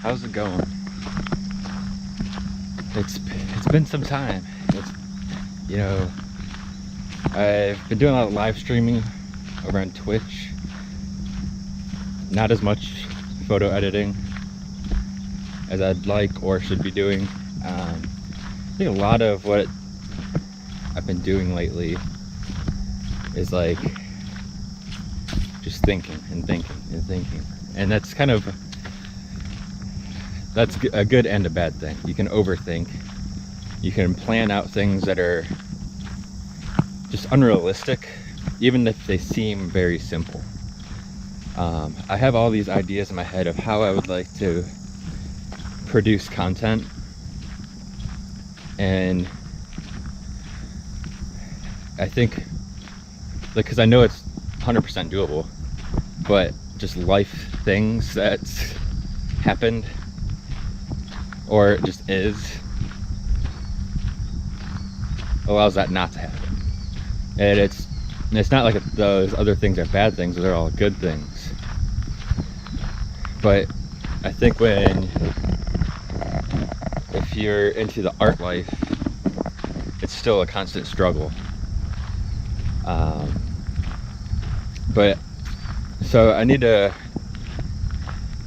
How's it going? It's been some time. You know, I've been doing a lot of live streaming over on Twitch. Not as much photo editing as I'd like or should be doing. I think a lot of what I've been doing lately is like just thinking and thinking and thinking, and that's a good and a bad thing. You can overthink. You can plan out things that are just unrealistic, even if they seem very simple. I have all these ideas in my head of how I would like to produce content, and I think, because I know it's 100% doable, but just life things that's happened or it just is allows that not to happen. And it's not like those other things are bad things, they're all good things. But I think if you're into the art life, it's still a constant struggle. But so I need to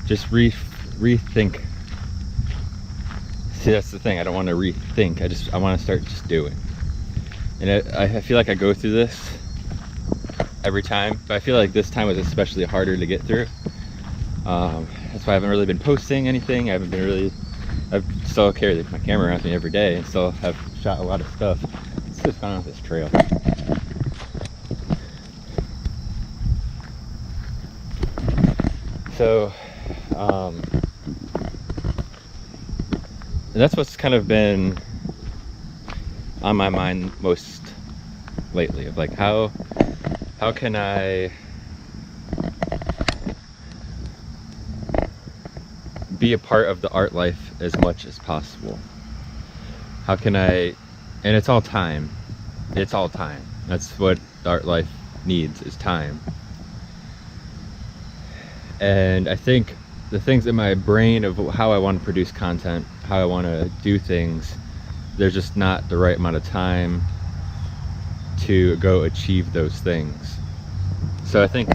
just rethink. See, that's the thing. I don't want to rethink. I want to start just doing. And I feel like I go through this every time, but I feel like this time was especially harder to get through. That's why I haven't really been posting anything. I've still carried my camera around with me every day and still have shot a lot of stuff. Let's just gone off this trail. So, that's what's kind of been on my mind most lately, of like how can I be a part of the art life as much as possible. How can I, and it's all time. That's what art life needs, is time. And I think the things in my brain of how I want to produce content, how I want to do things, there's just not the right amount of time to go achieve those things. So I think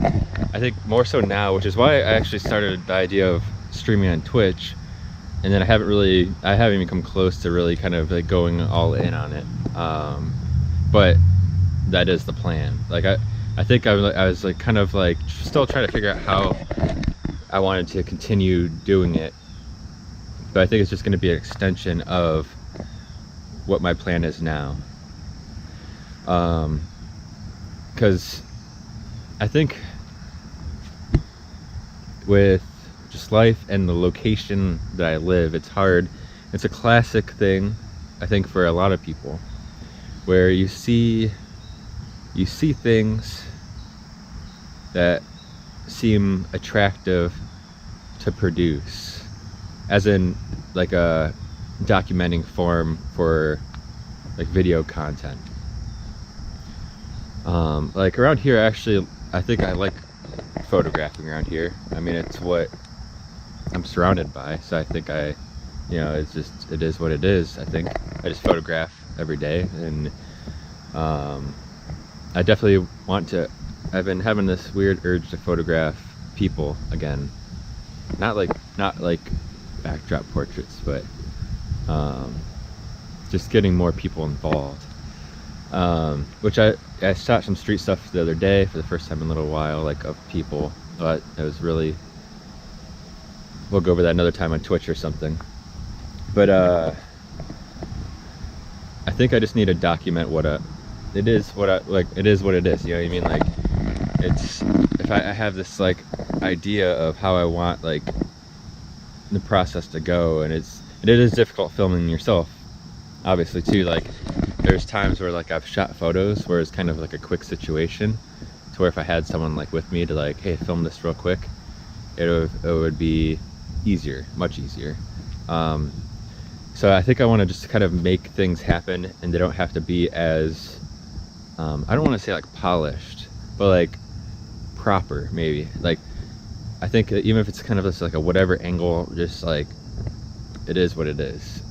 more so now, which is why I actually started the idea of streaming on Twitch, and then I haven't even come close to really kind of like going all in on it. But that is the plan. Like I think I was like kind of like still trying to figure out how I wanted to continue doing it, but I think it's just going to be an extension of what my plan is now. Because I think with just life and the location that I live, it's hard. It's a classic thing, I think, for a lot of people, where you see things that seem attractive to produce, as in like a documenting form for like video content. Like around here, actually, I think I like photographing around here. I mean, it's what I'm surrounded by, so I think it is what it is. I think I just photograph every day, and I definitely want to. I've been having this weird urge to photograph people again, not like backdrop portraits, but just getting more people involved. Which I shot some street stuff the other day for the first time in a little while, like of people, but it was really, we'll go over that another time on Twitch or something. But I think I just need to document it is what it is, you know what I mean? Like, it's, if I have this like idea of how I want like the process to go, and it is difficult filming yourself, obviously, too. Like, there's times where like I've shot photos where it's kind of like a quick situation, to where if I had someone like with me to like, hey, film this real quick, it would be easier, much easier. So I think I want to just kind of make things happen, and they don't have to be as I don't want to say like polished, but like proper, maybe. Like, I think even if it's kind of just like a whatever angle, just like, it is what it is.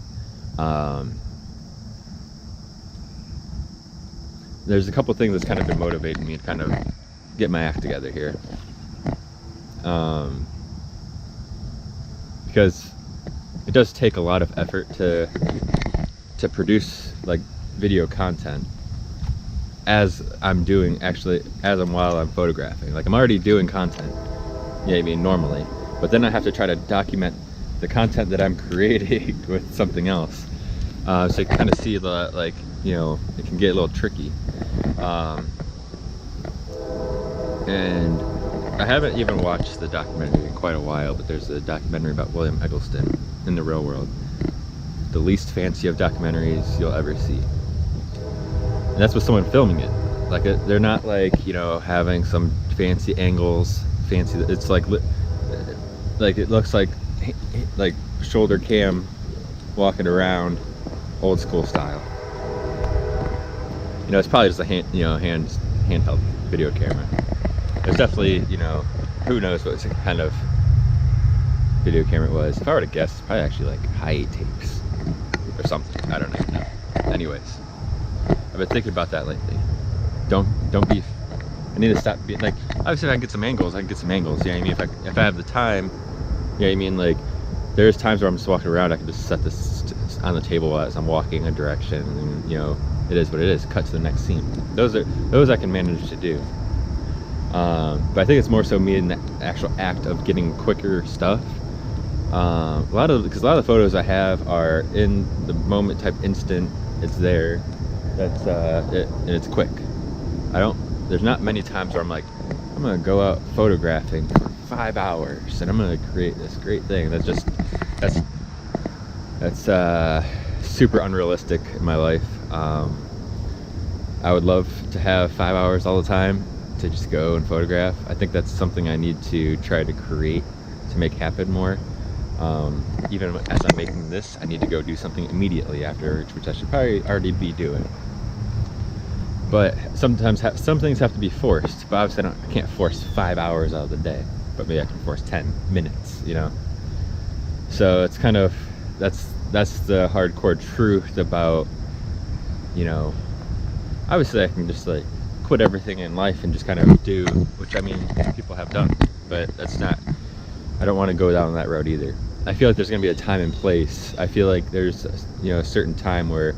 There's a couple things that's kind of been motivating me to kind of get my act together here. Because it does take a lot of effort to produce like video content as I'm doing, actually, while I'm photographing. Like, I'm already doing content, I mean, normally, but then I have to try to document the content that I'm creating with something else. So you kind of see the, like, you know, it can get a little tricky. And I haven't even watched the documentary in quite a while, but there's a documentary about William Eggleston in the real world. The least fancy of documentaries you'll ever see. And that's with someone filming it. Like, they're not like, you know, having some fancy angles, it's like it looks like shoulder cam walking around, old school style. You know, it's probably just a handheld video camera. There's definitely, you know, who knows what kind of video camera it was. If I were to guess, it's probably actually like high tapes or something. I don't even know. Anyways, I've been thinking about that lately. Don't be. I need to stop being like. Obviously, if I can get some angles, I can get some angles. You know what I mean? If I have the time, you know what I mean? Like, there's times where I'm just walking around. I can just set this on the table as I'm walking a direction, and, you know, it is what it is. Cut to the next scene. Those I can manage to do. But I think it's more so me in the actual act of getting quicker stuff. Because a lot of the photos I have are in the moment type instant. It's there. That's it, and it's quick. There's not many times where I'm like, I'm gonna go out photographing for 5 hours and I'm gonna create this great thing. That's super unrealistic in my life. I would love to have 5 hours all the time to just go and photograph. I think that's something I need to try to create to make happen more. Even as I'm making this, I need to go do something immediately afterwards, which I should probably already be doing. But sometimes some things have to be forced. But obviously I can't force 5 hours out of the day. But maybe I can force 10 minutes, you know. So it's kind of, that's the hardcore truth about, you know, obviously I can just like quit everything in life and just kind of do, which I mean, people have done, but that's not, I don't want to go down that road either. I feel like there's going to be a time and place. I feel like there's, you know, a certain time where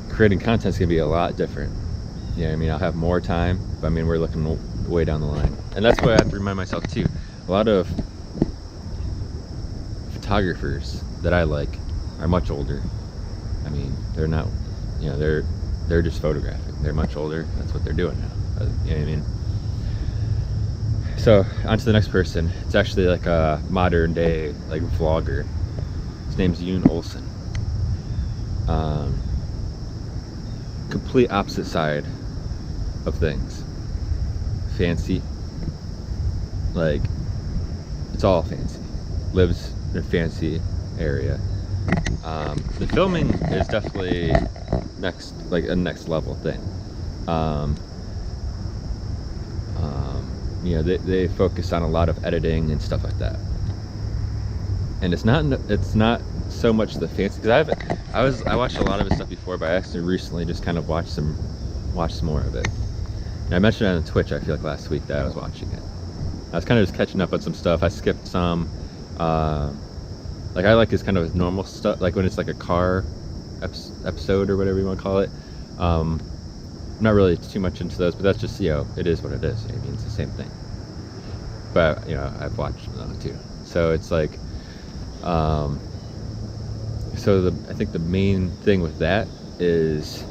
creating content is going to be a lot different. You know what I mean? I'll have more time, but I mean, we're looking way down the line. And that's what I have to remind myself too. A lot of photographers that I like are much older. I mean, they're not, you know, they're just photographing. They're much older. That's what they're doing now. You know what I mean? So on to the next person. It's actually like a modern day like vlogger. His name's Yoon Olsen. Complete opposite side of things. Fancy. Like, it's all fancy. Lives in a fancy area. The filming is definitely a next level thing. You know, they focus on a lot of editing and stuff like that. And it's not so much the fancy, because I watched a lot of his stuff before, but I actually recently just kind of watched some more of it. And I mentioned it on Twitch, I feel like last week, that I was watching it. I was kind of just catching up on some stuff. I skipped some. Like, I like his kind of his normal stuff, like when it's like a car episode or whatever you want to call it. I'm not really too much into those, but that's just, you know, it is what it is. I mean, it's the same thing. But, you know, I've watched them too. So it's like, I think the main thing with that is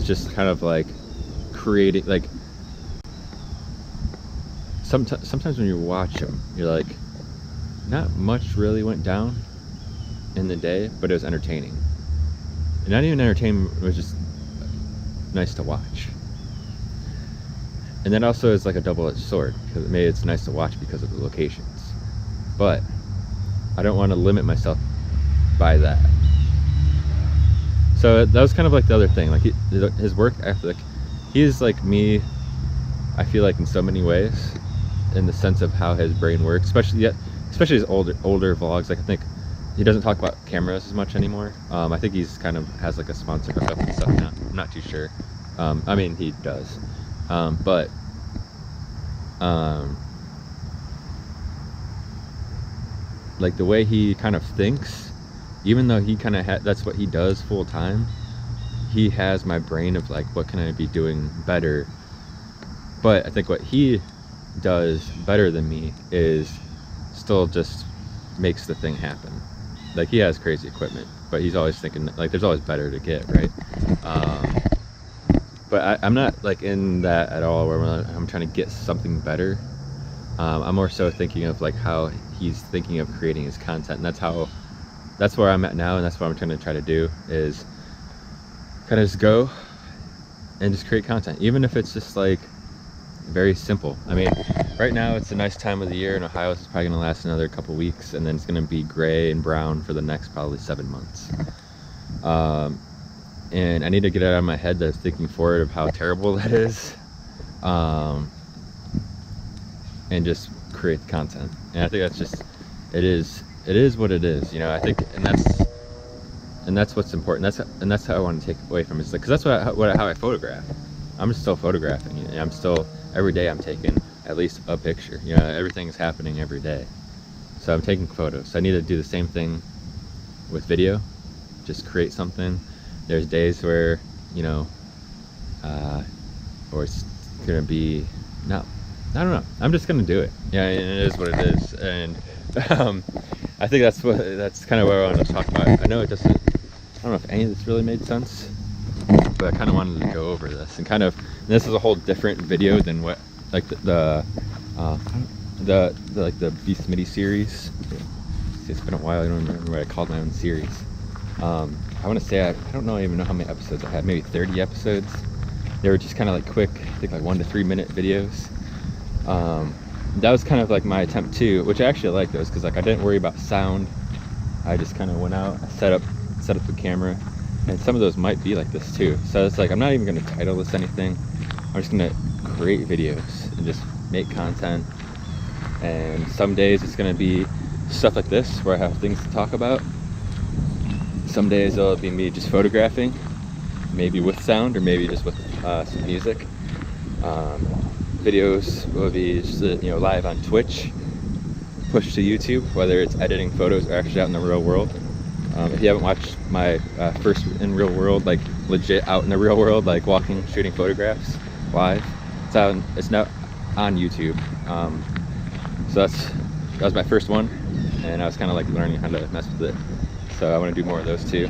just kind of like creating, like, sometimes when you watch them, you're like, not much really went down in the day, but it was entertaining. And not even entertainment, it was just nice to watch. And that also is like a double-edged sword, because maybe it's nice to watch because of the locations. But I don't want to limit myself by that. So that was kind of like the other thing. Like his work ethic, he's like me I feel like in so many ways, in the sense of how his brain works, especially his older vlogs. Like I think he doesn't talk about cameras as much anymore. I think he's kind of has like a sponsor hookup and stuff now. I'm not too sure. I mean, he does, but like the way he kind of thinks, even though he kind of that's what he does full time, he has my brain of like, what can I be doing better? But I think what he does better than me is still just makes the thing happen. Like he has crazy equipment, but he's always thinking like there's always better to get, right? But I'm not like in that at all where I'm trying to get something better. I'm more so thinking of like how he's thinking of creating his content, and that's where I'm at now, and that's what I'm trying to do is kind of just go and just create content, even if it's just like very simple. I mean, right now it's a nice time of the year in Ohio. It's probably gonna last another couple weeks, and then it's gonna be gray and brown for the next probably 7 months. And I need to get it out of my head that thinking forward of how terrible that is, and just create the content. And I think that's just, it is what it is, you know. I think, and that's what's important. That's how I want to take away from it. It's like, because that's how I photograph. I'm still photographing, and I'm still, every day I'm taking at least a picture. You know, everything's happening every day, so I'm taking photos. So I need to do the same thing with video, just create something. There's days where, you know, or it's gonna be not, I don't know, I'm just gonna do it. Yeah, and it is what it is. And I think that's kind of what I want to talk about. I know it doesn't, I don't know if any of this really made sense, but I kind of wanted to go over this, and this is a whole different video than what, like the Beast Midi series. See, it's been a while. I don't remember what I called my own series. I want to say I don't even know how many episodes I had. Maybe 30 episodes. They were just kind of like quick, I think like 1 to 3 minute videos. That was kind of like my attempt too, which I actually like those, because like I didn't worry about sound. I just kind of went out, I set up the camera, and some of those might be like this too. So it's like, I'm not even going to title this anything. I'm just going to create videos and just make content. And some days it's going to be stuff like this where I have things to talk about. Some days it'll be me just photographing, maybe with sound or maybe just with some music. Videos will be just, you know, live on Twitch, pushed to YouTube, whether it's editing photos or actually out in the real world. If you haven't watched my first in real world, like legit out in the real world, like walking, shooting photographs live, it's now on YouTube. So that was my first one, and I was kind of like learning how to mess with it. So I want to do more of those too.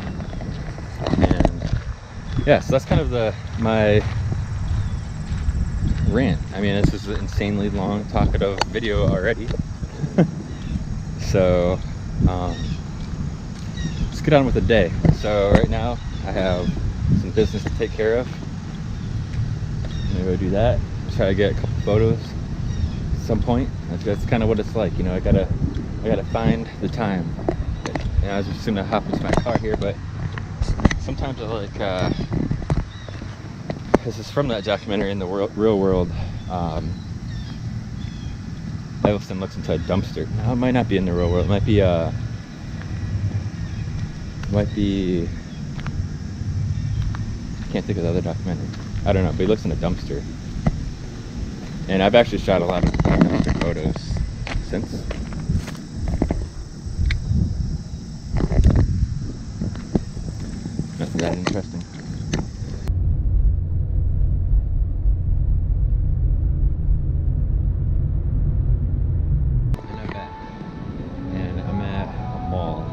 And yeah, so that's kind of my rant. I mean, this is an insanely long, talkative video already. So let's get on with the day. So right now I have some business to take care of. I'm gonna go do that. Try to get a couple photos at some point. That's kind of what it's like, you know. I gotta find the time. And I was just gonna hop into my car here, but sometimes I like, this is from that documentary In the Real World. Edelson looks into a dumpster. No, it might not be In the Real World. It might be can't think of the other documentary. I don't know, but he looks in a dumpster. And I've actually shot a lot of dumpster photos since. Nothing that interesting. And I'm back. And I'm at a mall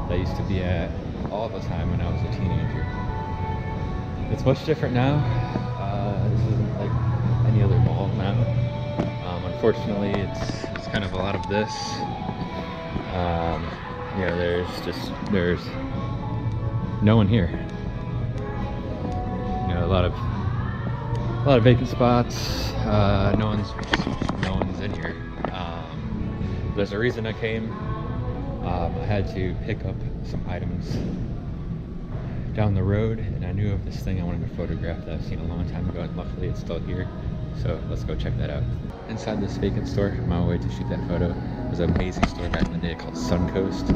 that I used to be at all the time when I was a teenager. It's much different now. This isn't like any other mall now. Unfortunately, it's kind of a lot of this. You know, there's no one here. You know, a lot of vacant spots. No one's in here. There's a reason I came. I had to pick up some items down the road, and I knew of this thing I wanted to photograph that I've seen a long time ago, and luckily it's still here. So let's go check that out. Inside this vacant store, on my way to shoot that photo, there's an amazing store back in the day called Suncoast.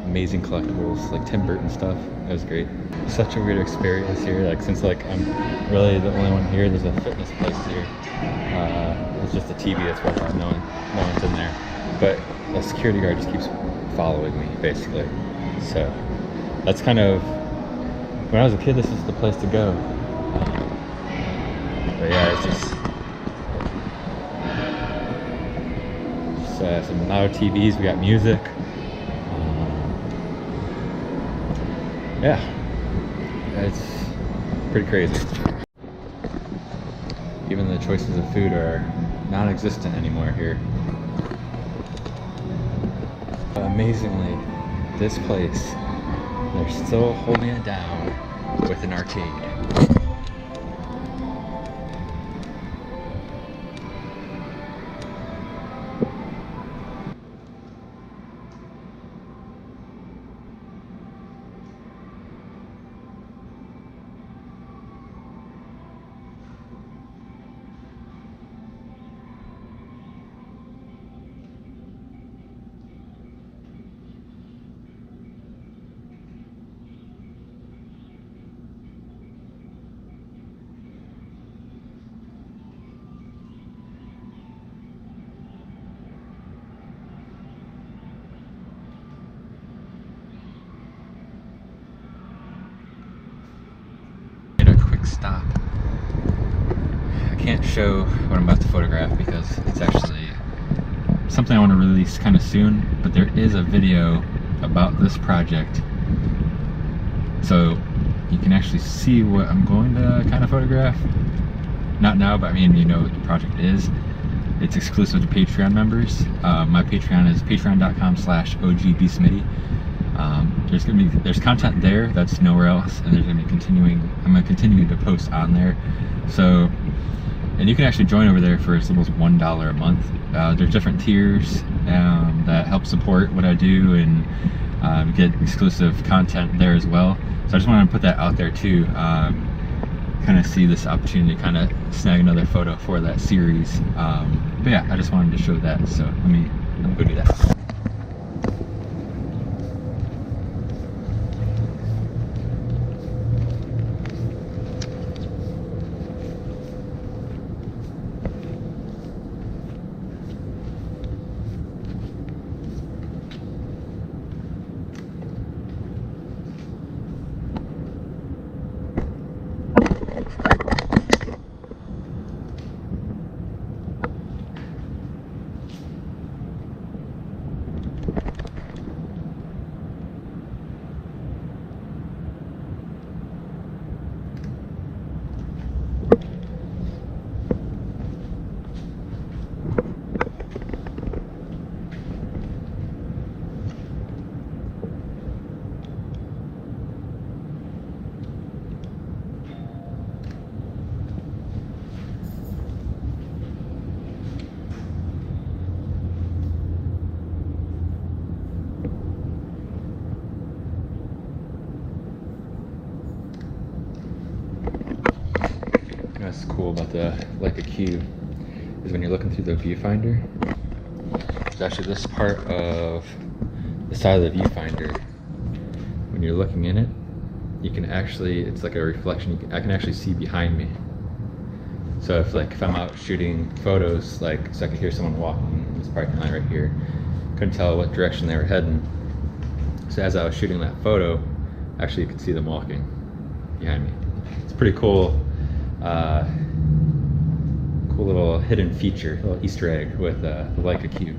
Amazing collectibles, like Tim Burton stuff. It was great. Such a weird experience here. Like since like I'm really the only one here, there's a fitness place here. It's just a TV that's right on. No one's in there. But the security guard just keeps following me, basically. So that's kind of, when I was a kid, this was the place to go. But yeah, it's just some loud TVs. We got music. Yeah, it's pretty crazy. Even the choices of food are non-existent anymore here. Amazingly, this place, they're still holding it down with an arcade. Stop. I can't show what I'm about to photograph because it's actually something I want to release kind of soon, but there is a video about this project, so you can actually see what I'm going to kind of photograph. Not now, but I mean, you know what the project is. It's exclusive to Patreon members. My Patreon is patreon.com/OGBsmitty. There's content there that's nowhere else, and I'm gonna continue to post on there. So, and you can actually join over there for as little as $1 a month. There's different tiers that help support what I do and get exclusive content there as well. So I just wanted to put that out there too. Kind of see this opportunity to kind of snag another photo for that series. But yeah, I just wanted to show that. So I'm gonna go do that. What's cool about the Leica Q is when you're looking through the viewfinder, there's actually this part of the side of the viewfinder. When you're looking in it, you can actually, it's like a reflection. I can actually see behind me. So if I'm out shooting photos, so I could hear someone walking in this parking lot right here, couldn't tell what direction they were heading. So as I was shooting that photo, actually you could see them walking behind me. It's pretty cool. Cool little hidden feature, little Easter egg with the Leica Q.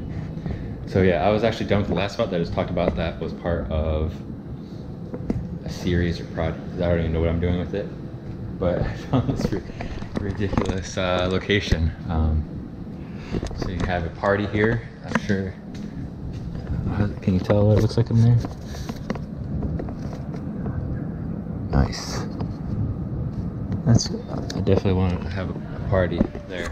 So yeah, I was actually done with the last spot that I just talked about. That was part of a series or project. I don't even know what I'm doing with it, but I found this ridiculous location. So you have a party here. I'm sure. Can you tell what it looks like in there? Nice. I definitely want to have a party there.